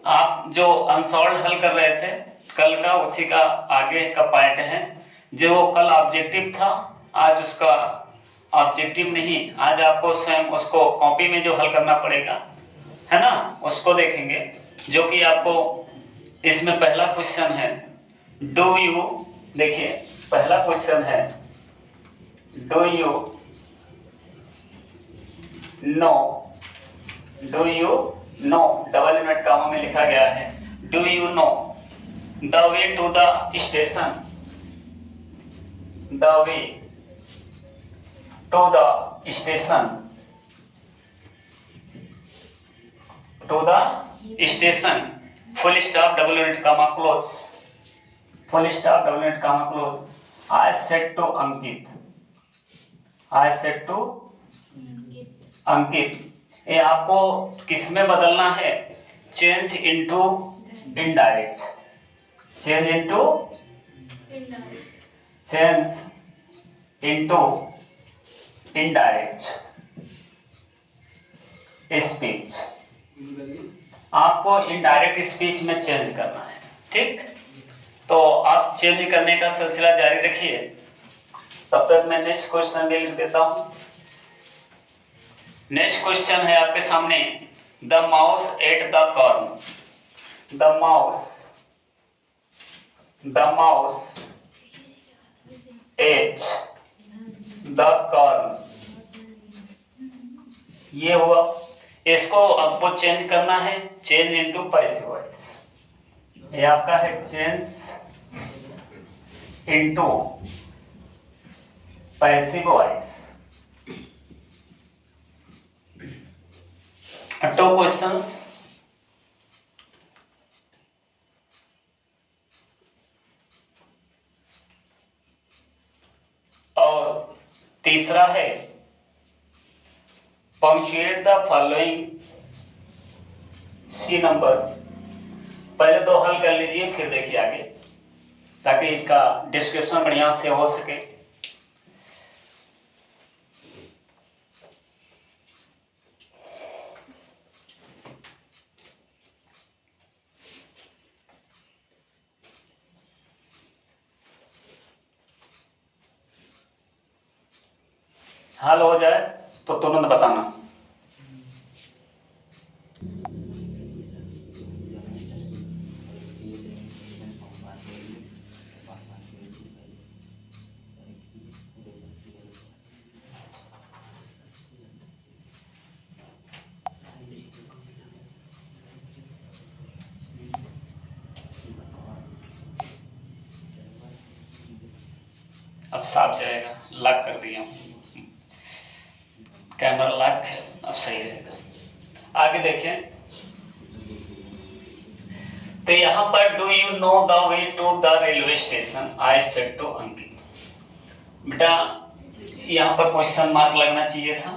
आप जो अनसॉल्व हल कर रहे थे कल का, उसी का आगे का पार्ट है। जो कल ऑब्जेक्टिव था, आज उसका ऑब्जेक्टिव नहीं, आज आपको स्वयं उसको कॉपी में जो हल करना पड़ेगा, है ना, उसको देखेंगे। जो कि आपको इसमें पहला क्वेश्चन है, डू यू, देखिए पहला क्वेश्चन है, do you know, do you know, double invert comma में लिखा गया है, do you know the way to the station, the way to the station, to the station, full stop double invert comma close, full stop double invert comma close, I said to Ankit, I said to Ankit. ये आपको किस में बदलना है, change into indirect, change into change into indirect speech, आपको indirect speech में change करना है। ठीक, तो आप चेंज करने का सिलसिला जारी रखिए, तब तक मैं नेक्स्ट क्वेश्चन भी लिख देता हूं। नेक्स्ट क्वेश्चन है आपके सामने, the mouse at the corn, the mouse at the corn, ये हुआ। इसको आपको चेंज करना है, चेंज इनटू पैसिव वॉइस, ये आपका है change into passive voice. Two questions, और तीसरा है punctuate the following C number. पहले तो हल कर लीजिए, फिर देखिए आगे, ताकि इसका डिस्क्रिप्शन बढ़िया से हो सके। हल हो जाए तो तुरंत बताना। अब साफ जाएगा, लॉक कर दिया हूं, कैमरा लॉक है, अब सही रहेगा। आगे देखें, तो यहां पर do you know the way to the railway station, I said to Ankit. बेटा यहां पर क्वेश्चन मार्क लगना चाहिए था,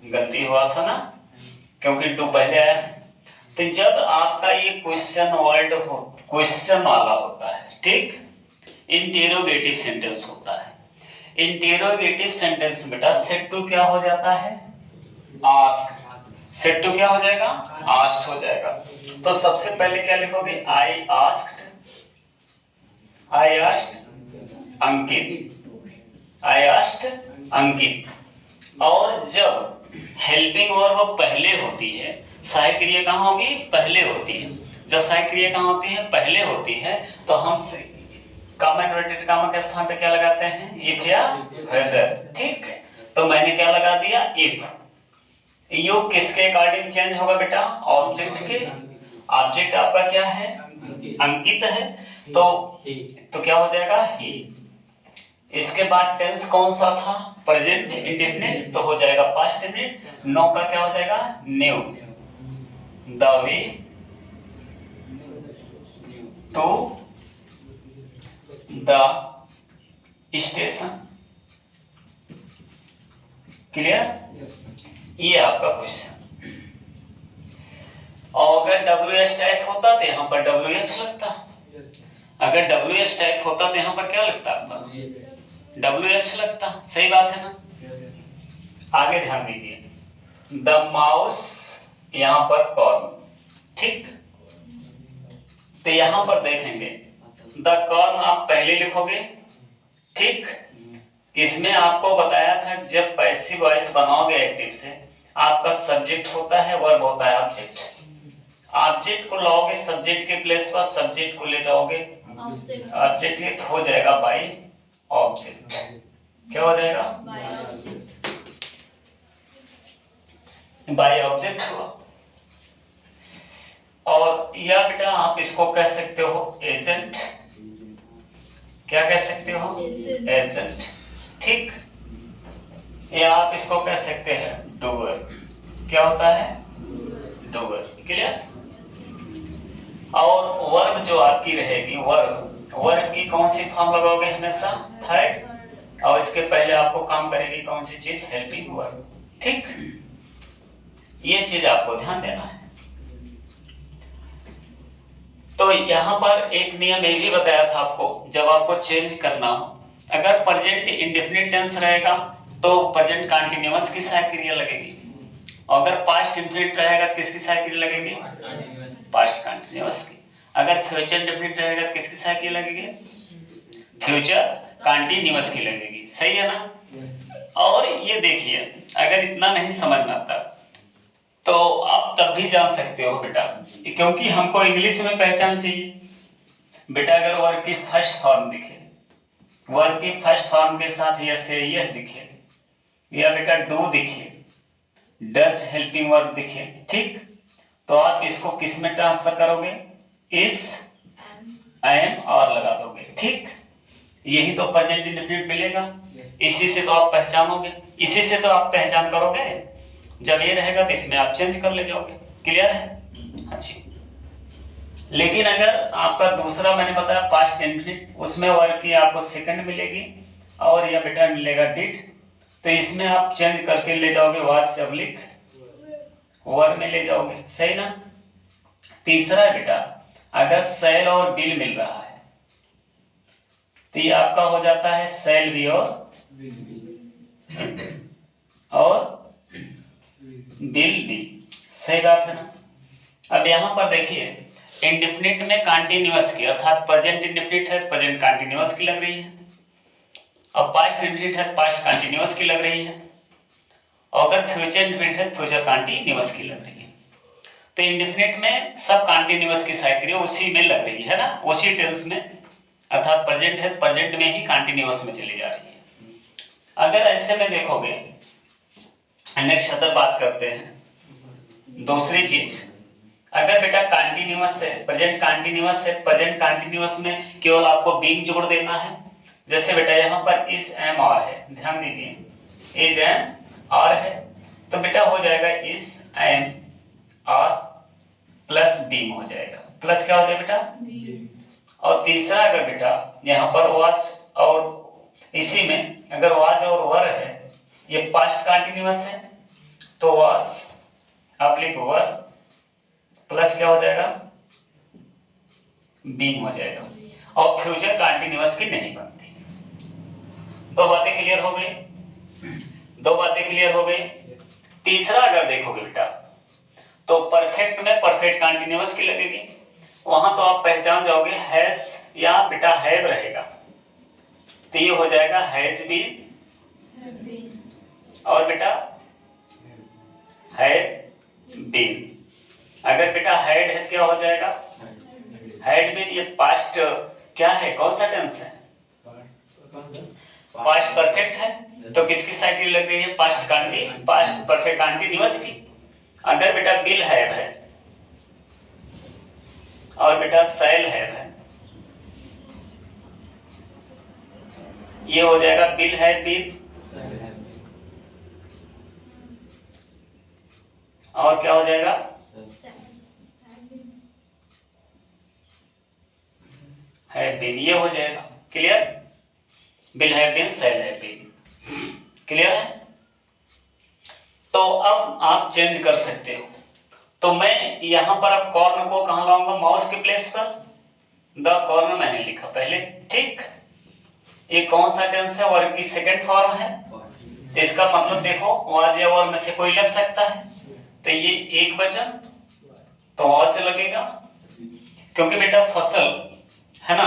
गलती हुआ था ना, क्योंकि डू पहले आया है। तो जब आपका ये क्वेश्चन वर्ड हो, क्वेश्चन वाला होता है, ठीक, इंटेरोगेटिव सेंटेंस होता है। इंटेरोगेटिव सेंटेंस बेटा सेड टू क्या हो जाता है, आस्क, सेड टू क्या हो जाएगा, आस्क्ड हो जाएगा। तो सबसे पहले क्या लिखोगे, I asked Ankit, I asked अंकित। और जब हेल्पिंग वर्ब पहले होती है, सहायक क्रिया कहाँ होगी, पहले होती है। जब सहायक क्रिया कहाँ होती है, पहले होती है, तो हम कामा इन्वर्टेड कामा के स्थान पे क्या लगाते हैं, इफ या वेदर। ठीक, तो मैंने क्या लगा दिया, इफ। यू किसके अकॉर्डिंग चेंज होगा बेटा, ऑब्जेक्ट के। ऑब्जेक्ट आपका क्या है, अंकित है, तो क्या हो जाएगा, ही। इसके बाद टेंस कौन सा था, प्रेजेंट इंडेफिनिट, तो हो जाएगा पास्ट इंडेफिनिट। नो का क्या हो जाएगा, new, the way to the station. Clear, ये आपका क्वेश्चन। और अगर WH टाइप होता तो यहाँ पर WH लगता, अगर WH टाइप होता तो यहाँ पर क्या लगता आपका, WH लगता। सही बात है ना। आगे ध्यान दीजिए, द माउस यहाँ पर कॉर्न, ठीक, तो यहाँ पर देखेंगे द कॉर्न आप पहले लिखोगे, ठीक। इसमें आपको बताया था जब पैसिव वॉइस बनाओगे एक्टिव से, आपका सब्जेक्ट होता है, वर्ब होता है ऑब्जेक्ट। ऑब्जेक्ट को लाओगे सब्जेक्ट के प्लेस पर, सब्जेक्ट को ले जाओगे ऑब्जेक्ट, हो जाएगा बाय ऑब्जेक्ट। क्या हो जाएगा? बाय ऑब्जेक्ट हुआ। और या बेटा आप इसको कह सकते हो एजेंट। क्या कह सकते हो? एजेंट, ठीक। या आप इसको कह सकते हैं डूअर। क्या होता है? डूअर। क्लियर? और वर्ब जो आपकी रहेगी, वर्ब की कौन सी फॉर्म लगाओगे? हमेशा थर्ड। और इसके पहले आपको काम करेगी कौन सी चीज? हेल्पिंग वर्ब, ठीक। ये चीज आपको ध्यान देना है। तो यहाँ पर एक नियम ये भी बताया था आपको, जब आपको चेंज करना हो, अगर प्रेजेंट इंडेफिनिट टेंस रहेगा तो प्रेजेंट कंटीन्यूअस की सहायक क्रिया लगेगी, अगर पास्ट इंडेफिनिट रहेगा तो किसकी सहायक क्रिया लगेगी? पास्ट कंटीन्यूअस की। अगर फ्यूचर इंडेफिनिट रहेगा तो किसकी सहायक क्रिया लगेगी? फ्यूचर कंटीन्यूअस की लगेगी। सही है ना? और ये देखिए, अगर इतना नहीं समझ में आता तो आप तब भी जान सकते हो बेटा, क्योंकि हमको इंग्लिश में पहचान चाहिए। बेटा अगर वर्ब की फर्स्ट फॉर्म दिखे, वर्ब की फर्स्ट फॉर्म के साथ यस है यस दिखे, या बेटा डू दिखे, डज हेल्पिंग वर्ब दिखे, ठीक, तो आप इसको किस में ट्रांसफर करोगे? इस, एम और लगा दोगे, ठीक। यही तो प्रेजेंट इंडेफिनिट मिलेगा। इसी से तो आप पहचानोगे, इसी से तो आप पहचान करोगे। जब ये रहेगा तो इसमें आप चेंज कर ले जाओगे। क्लियर है? अच्छी। लेकिन अगर आपका दूसरा मैंने बताया पास्ट इंडेफिनिट, उसमें वर्ब की आपको सेकंड मिलेगी और यह बेटा मिलेगा डिड, तो इसमें आप चेंज करके ले जाओगे वाज से अब्लिक वर्ब में ले जाओगे। सही ना? तीसरा बेटा अगर सेल और बिल मिल रहा है तो ये आपका हो जाता है सेल बी और बिल बी। सही बात है ना? अब यहाँ पर देखिए, इंडेफिनिट में कंटीन्यूअस की, अर्थात प्रेजेंट इंडेफिनिट है प्रेजेंट कंटीन्यूअस की लग रही है, और पास्ट इंडेफिनिट है पास्ट कंटीन्यूअस की लग रही है, और अगर फ्यूचर इंडेफिनिट है फ्यूचर कंटीन्यूअस की लग रही है। तो इंडेफिनिट में सब कंटीन्यूअस की सहायक क्रिया उसी में लग रही है ना, उसी टेंस में, अर्थात प्रेजेंट है प्रेजेंट में ही कंटीन्यूअस में चली जा रही है। अगर ऐसे में देखोगे, नेक्स्ट अदर बात करते हैं दूसरी चीज, अगर बेटा कंटीन्यूअस है प्रेजेंट कंटीन्यूअस है, प्रेजेंट कंटीन्यूअस में केवल आपको बीइंग जोड़ देना है। जैसे बेटा यहाँ पर इज एम और है, ध्यान दीजिए, इज एम और है, तो बेटा हो जाएगा इज एम और प्लस बीइंग हो जाएगा। प्लस क्या हो जाएगा बेटा? और तीसरा अगर बेटा यहाँ पर वाज और इसी में अगर वाज और वर है, ये पास्ट कंटीन्यूअस है, तो वाज अब्लिक वर प्लस क्या हो जाएगा? बीइंग हो जाएगा, और फ्यूचर कंटीन्यूअस की नहीं बनती। दो बातें क्लियर हो गई? दो बातें क्लियर हो गई। तीसरा अगर देखोगे बेटा, तो परफेक्ट में परफेक्ट कंटीन्यूअस की लगेगी, वहां तो आप पहचान जाओगे हैज या बेटा हैव रहेगा, तो ये हो जाएगा हैज बीन, और बेटा हैड बीन। अगर बेटा हैड है क्या हो जाएगा? Had been. ये पास्ट क्या है, कौन सा टेंस है? पास्ट परफेक्ट है, तो किसकी साइकिल लग रही है? पास्ट परफेक्ट कंटीन्यूअस की। अगर बेटा बिल हैव है और बेटा सेल हैव है, ये हो जाएगा बिल हैव बीन, और क्या हो जाएगा? हैव बीन, ये हो जाएगा। Clear? Bill have been, sell have been. Clear है? तो अब आप चेंज कर सकते हो। तो मैं यहां पर अब कॉर्न को कहां लाऊंगा? माउस के प्लेस पर। द कॉर्न मैंने लिखा पहले, ठीक। ये कौन सा टेंस है? वर्ब की सेकंड फॉर्म है, तो इसका मतलब देखो वाज या वर में से कोई लग सकता है, तो ये एक वचन तो वाज से लगेगा, क्योंकि बेटा फसल है ना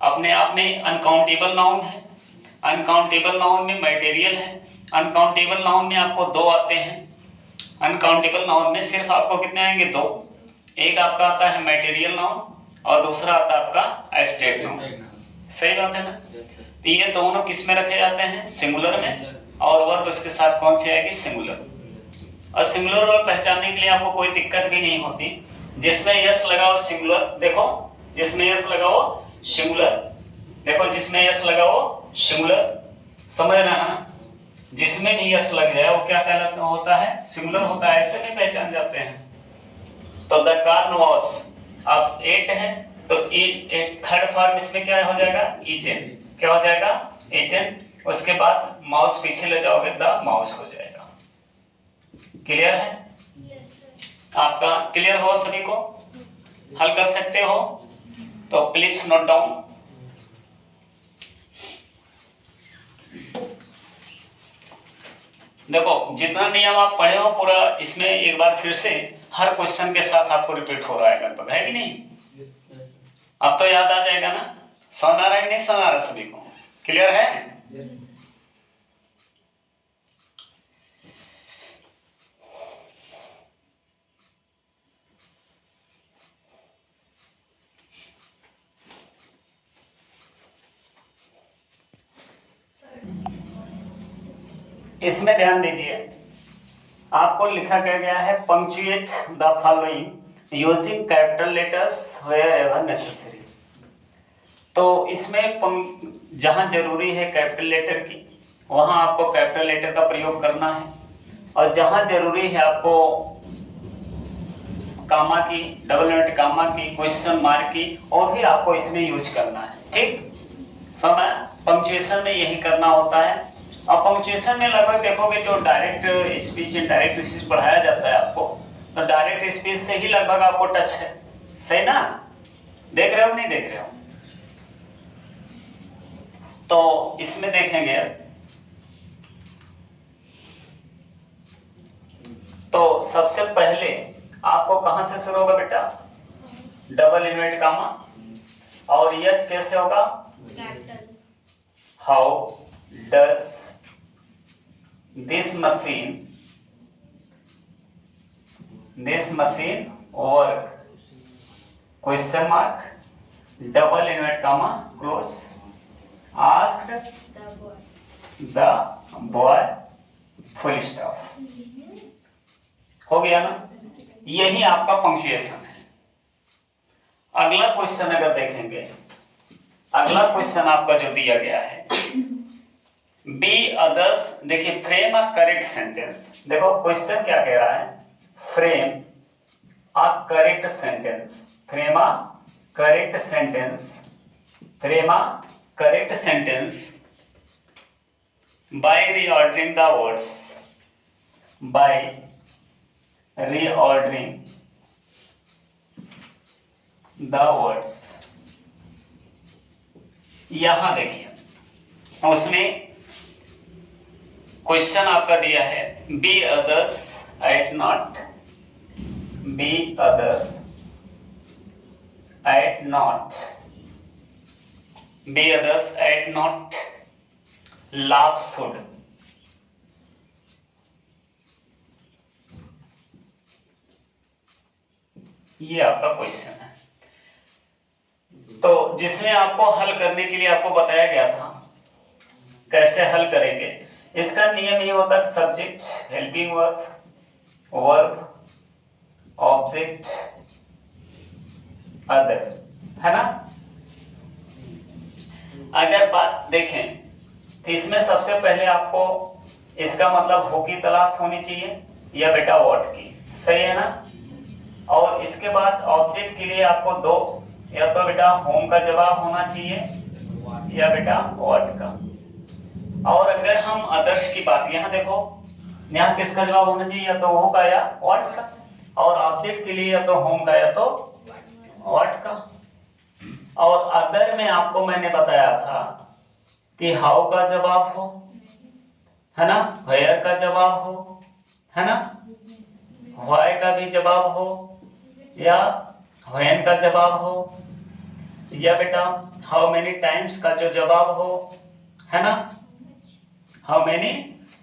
अपने आप में अनकाउंटेबल नाउन है, अनकाउंटेबल नाउन में मटेरियल है, अनकाउंटेबल नाउन में आपको दो आते हैं, अनकाउंटेबल नाउन में सिर्फ आपको कितने आएंगे? दो। एक आपका आता है मटेरियल नाउन और दूसरा आता है आपका एब्स्ट्रैक्ट नाउन। सही बात है ना? तो ये दोनों किस में रखे जाते हैं? सिंगुलर में, और वर्ब उसके साथ कौन सी आएगी? सिंगुलर। और सिंगुलर वर्ब पहचानने के लिए आपको कोई दिक्कत भी नहीं होती। जिसमें यस लगाओ सिंगुलर, देखो जिसमें यस लगाओ सिंगुलर, देखो जिसमें यस लगाओ सिंगुलर, समझ रहे ना? जिसमें भी यस लग जाए वो क्या कहलाता होता है? सिंगुलर होता है। ऐसे भी पहचान जाते हैं। तो द कार्न वॉज, अब एट है तो एट थर्ड फॉर्म इसमें क्या हो जाएगा? ईटेन। क्या हो जाएगा? ईटेन। उसके बाद माउस पीछे ले जाओगे, द माउस हो जाएगा। क्लियर है? आपका क्लियर हो? सभी को हल कर सकते हो तो प्लीज नोट डाउन। देखो जितना नियम आप पढ़े हो पूरा इसमें एक बार फिर से हर क्वेश्चन के साथ आपको रिपीट हो रहा है लगभग, है कि नहीं? अब तो याद आ जाएगा ना? समझ आ रहा है कि नहीं समझ आ रहा सभी को? क्लियर है? इसमें ध्यान दीजिए, आपको लिखा गया है punctuate the following using capital letters wherever necessary. तो इसमें जहां जरूरी है कैपिटल लेटर की वहां आपको कैपिटल लेटर का प्रयोग करना है, और जहां जरूरी है आपको कामा की, डबल इन्वर्टेड कामा की, क्वेश्चन मार्क की, और भी आपको इसमें यूज करना है। ठीक समझ? पंक्चुएशन में यही करना होता है। अब पंक्चुएशन में लगभग देखोगे जो डायरेक्ट स्पीच, इनडायरेक्ट स्पीच पढ़ाया जाता है आपको, तो डायरेक्ट स्पीच से ही लगभग आपको टच है। सही ना? देख रहे हो नहीं देख रहे हो? तो इसमें देखेंगे तो सबसे पहले आपको कहां से शुरू होगा बेटा? डबल इन्वर्टेड कामा, और यच कैसे होगा? How does this machine work? Question mark, double inverted comma, close. Asked the boy, full stop. हो गया ना? यही आपका पंक्चुएशन है। अगला क्वेश्चन अगर देखेंगे, अगला क्वेश्चन आपका जो दिया गया है बी अदर्स, देखिए फ्रेम अ करेक्ट सेंटेंस। देखो क्वेश्चन क्या कह रहा है? Frame a correct sentence, frame a correct sentence, frame a correct sentence by reordering the words, by reordering the words. यहां देखिए उसमें क्वेश्चन आपका दिया है we others at not, we others at not, we others at not laugh should. ये आपका question है। तो जिसमें आपको हल करने के लिए आपको बताया गया था कैसे हल करेंगे। इसका नियम ये होता है subject, helping verb, verb, object, other, है ना? अगर बात देखें तो इसमें सबसे पहले आपको इसका मतलब हो की तलाश होनी चाहिए या बेटा व्हाट की। सही है ना? और इसके बाद ऑब्जेक्ट के लिए आपको दो, या तो बेटा होम का जवाब होना चाहिए या बेटा व्हाट का। और अगर हम अदर्स की बात, यहाँ देखो यहाँ किसका जवाब होना चाहिए? या तो वो का या व्हाट का। और ऑब्जेक्ट के लिए या तो होम का या तो व्हाट का। और अदर में आपको मैंने बताया था कि हाउ का जवाब हो, है ना, वेयर का जवाब हो, है ना, व्हाई का भी जवाब हो, या व्हेन का जवाब हो, या बेटा हाउ मेनी टाइम्स का जो जवाब हो, है ना, हाउ मेनी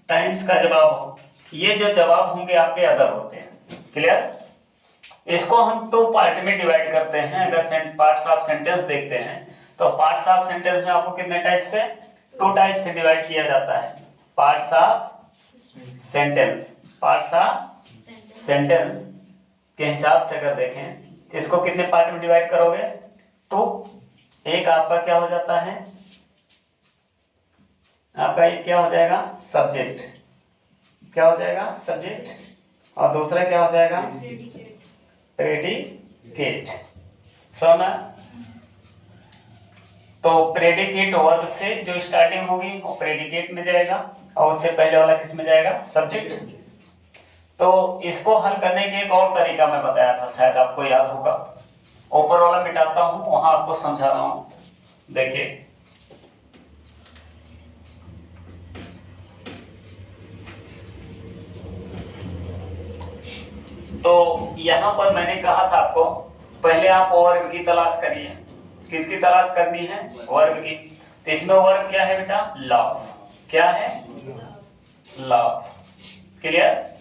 टाइम्स का जवाब हो, ये जो जवाब होंगे आपके अदर होते हैं। क्लियर? इसको हम 2 पार्ट में डिवाइड करते हैं। अगर पार्ट्स ऑफ सेंटेंस देखते हैं तो पार्ट्स ऑफ सेंटेंस में आपको कितने टाइप से, 2 टाइप से डिवाइड किया जाता है। Parts of sentence, parts of sentence के हिसाब से अगर देखें इसको कितने पार्ट में डिवाइड करोगे, 2। एक आपका क्या हो जाता है, आपका ये क्या हो जाएगा, सब्जेक्ट, क्या हो जाएगा, सब्जेक्ट, और दूसरा क्या हो जाएगा, प्रेडिकेट। समझ? तो प्रेडिकेट वर्ब से जो स्टार्टिंग होगी वो प्रेडिकेट में जाएगा, और उससे पहले वाला किस में जाएगा, सब्जेक्ट। तो इसको हल करने के एक और तरीका मैं बताया था, शायद आपको याद होगा। ऊपर वाला मिटाता हूं, वहां आपको समझा रहा हूं। देखिए तो यहां पर मैंने कहा था आपको, पहले आप वर्ब की तलाश करिए। किसकी तलाश करनी है, वर्ब की। तो इसमें वर्ब क्या है बेटा, लव। क्या है, लव। क्लियर?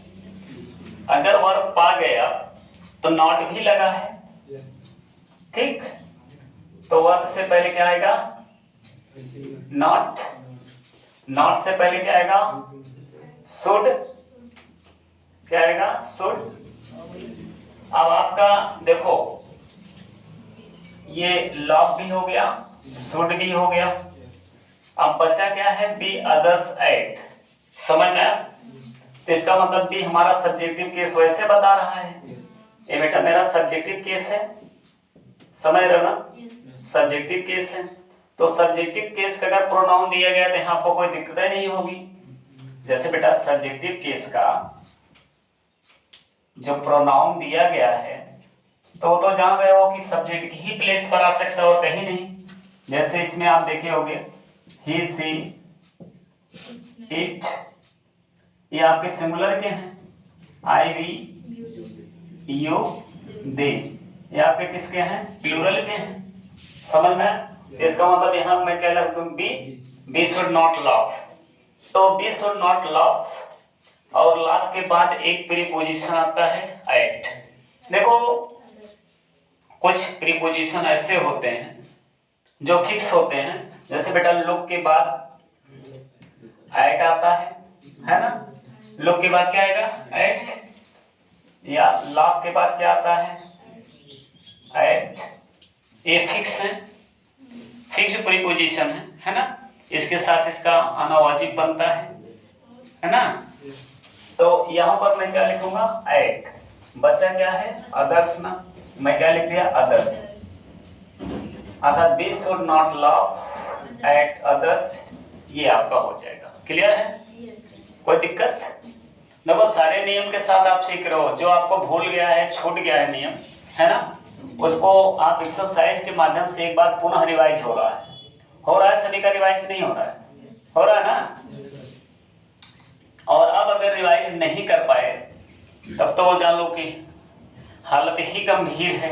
अगर वर्ब पा गया तो नॉट भी लगा है, ठीक। तो वर्ब से पहले क्या आएगा, नॉट। नॉट से पहले क्या आएगा, शुड। क्या आएगा, शुड। अब आपका देखो ये लव भी हो गया, शुड भी हो गया। अब बचा क्या है, बी अदर्स एट। समझ में आया? तो इसका मतलब भी हमारा सब्जेक्टिव केस वैसे बता रहा है। ये बेटा मेरा सब्जेक्टिव केस है, समझ रहे हो ना, सब्जेक्टिव केस है। तो सब्जेक्टिव केस का अगर प्रोनाउन दिया गया तो यहाँ आपको कोई दिक्कत नहीं होगी। जैसे बेटा सब्जेक्टिव केस का जो प्रोनाउन दिया गया है तो जान रहे हो कि सब्जेक्ट की ही प्लेस पर आ सकता है और कहीं नहीं। जैसे इसमें आप देखे होंगे ही, सी, इट, ये आपके सिंगुलर के हैं। आई, वी, यू, दे, ये आपके किसके हैं, प्लूरल के हैं। समझ में? इसका मतलब यहाँ मैं क्या लिख दूं, बी शुड नॉट लव। तो बी शुड नॉट लव, और लव के बाद एक प्रीपोजिशन आता है एट। देखो कुछ प्रीपोजिशन ऐसे होते हैं जो फिक्स होते हैं। जैसे बेटा लुक के बाद एट आता है ना, लुक के बाद क्या आएगा, एट। या लव के बाद क्या आता है, एट। ये फिक्स है, फिक्स प्रीपोजिशन है ना। इसके साथ इसका आना वाजिब बनता है ना। तो यहाँ पर मैं क्या लिखूंगा, एट। बचा क्या है, अदर्स ना, मैं क्या लिख दिया, अदर्स। अर्थात we should not laugh at others, ये आपका हो जाएगा। क्लियर है? कोई दिक्कत? देखो सारे नियम के साथ आप सीख रहे हो। जो आपको भूल गया है, छूट गया है नियम, है ना, उसको आप एक्सरसाइज के माध्यम से एक बार पुनः रिवाइज हो रहा है। हो रहा है सभी का रिवाइज, नहीं हो रहा है, हो रहा है ना। और अब अगर रिवाइज नहीं कर पाए तब तो वो जान लो कि हालत ही गंभीर है।